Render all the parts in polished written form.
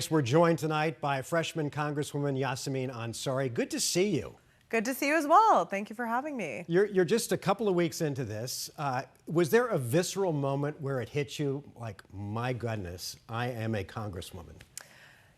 We're joined tonight by freshman Congresswoman Yassamin Ansari. Good to see you. Good to see you as well. Thank you for having me. You're just a couple of weeks into this. Was there a visceral moment where it hit you like, my goodness, I am a Congresswoman?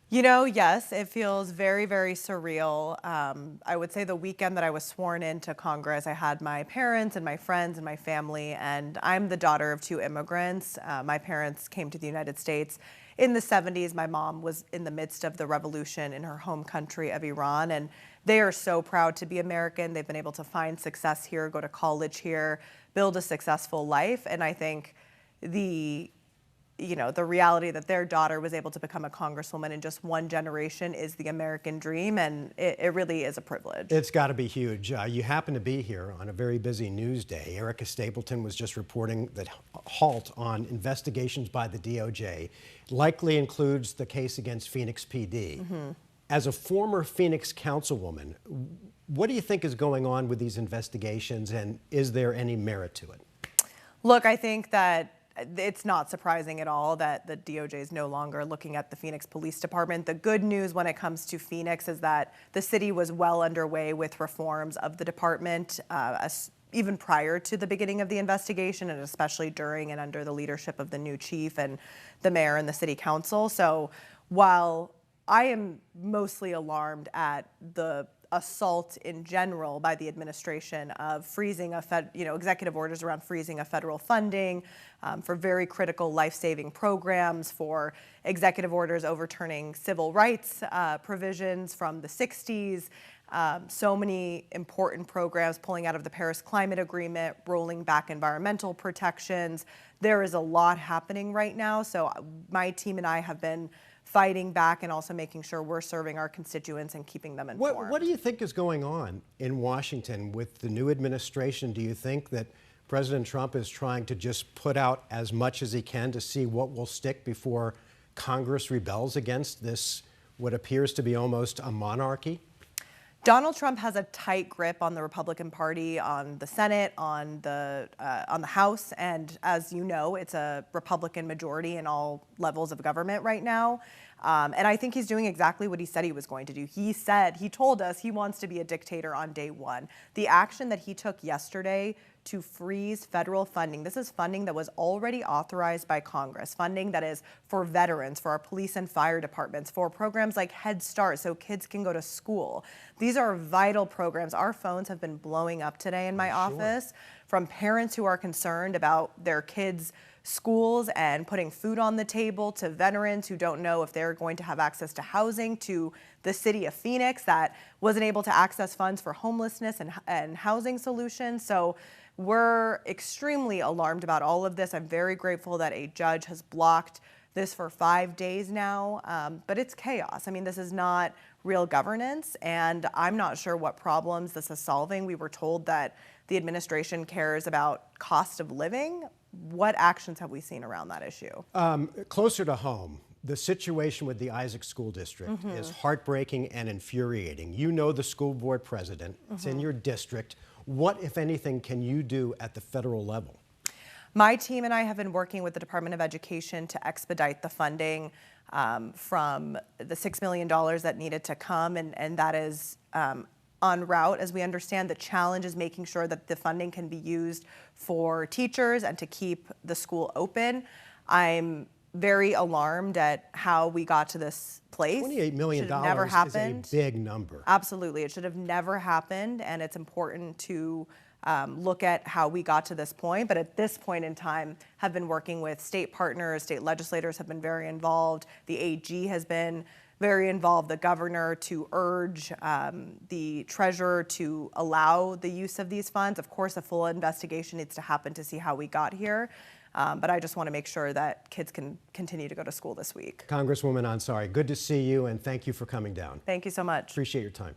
You know, yes, it feels very, very surreal. I would say the weekend that I was sworn into Congress, I had my parents and my friends and my family, and I'm the daughter of two immigrants. My parents came to the United States in the 70s. My mom was in the midst of the revolution in her home country of Iran, and they are so proud to be American. They've been able to find success here, go to college here, build a successful life, and I think the reality that their daughter was able to become a congresswoman in just one generation is the American dream, and it really is a privilege. It's got to be huge. You happen to be here on a very busy news day. Erica Stapleton was just reporting that halt on investigations by the DOJ likely includes the case against Phoenix PD. As a former Phoenix councilwoman, what do you think is going on with these investigations, and is there any merit to it? Look, I think that it's not surprising at all that the DOJ is no longer looking at the Phoenix Police Department. The good news when it comes to Phoenix is that the city was well underway with reforms of the department, even prior to the beginning of the investigation, and especially during and under the leadership of the new chief and the mayor and the city council. So while I am mostly alarmed at the assault in general by the administration of freezing executive orders around freezing of federal funding for very critical life-saving programs, for executive orders overturning civil rights provisions from the 60s, so many important programs pulling out of the Paris Climate Agreement, rolling back environmental protections. There is a lot happening right now, so my team and I have been fighting back and also making sure we're serving our constituents and keeping them informed. What do you think is going on in Washington with the new administration? Do you think that President Trump is trying to just put out as much as he can to see what will stick before Congress rebels against this, what appears to be almost a monarchy? Donald Trump has a tight grip on the Republican Party, on the Senate, on the House, and as you know, it's a Republican majority in all levels of government right now. And I think he's doing exactly what he said he was going to do. He told us he wants to be a dictator on day one. The action that he took yesterday to freeze federal funding. This is funding that was already authorized by Congress, funding that is for veterans, for our police and fire departments, for programs like Head Start so kids can go to school. These are vital programs. Our phones have been blowing up today in my office from parents who are concerned about their kids' schools and putting food on the table, to veterans who don't know if they're going to have access to housing, to the city of Phoenix that wasn't able to access funds for homelessness and housing solutions. So we're extremely alarmed about all of this. I'm very grateful that a judge has blocked this for 5 days now, but it's chaos. I mean, this is not real governance, and I'm not sure what problems this is solving. We were told that the administration cares about cost of living. What actions have we seen around that issue? Closer to home, the situation with the Isaac School District is heartbreaking and infuriating. You know the school board president. It's in your district. What, if anything, can you do at the federal level? My team and I have been working with the Department of Education to expedite the funding from the $6 million that needed to come, and that is en route. As we understand, the challenge is making sure that the funding can be used for teachers and to keep the school open. I'm very alarmed at how we got to this place. $28 million is a big number. Absolutely. It should have never happened, and it's important to look at how we got to this point. But at this point in time, have been working with state partners, state legislators have been very involved. The AG has been very involved, the governor, to urge the treasurer to allow the use of these funds. Of course, a full investigation needs to happen to see how we got here. But I just want to make sure that kids can continue to go to school this week. Congresswoman Ansari, good to see you, and thank you for coming down. Thank you so much. Appreciate your time.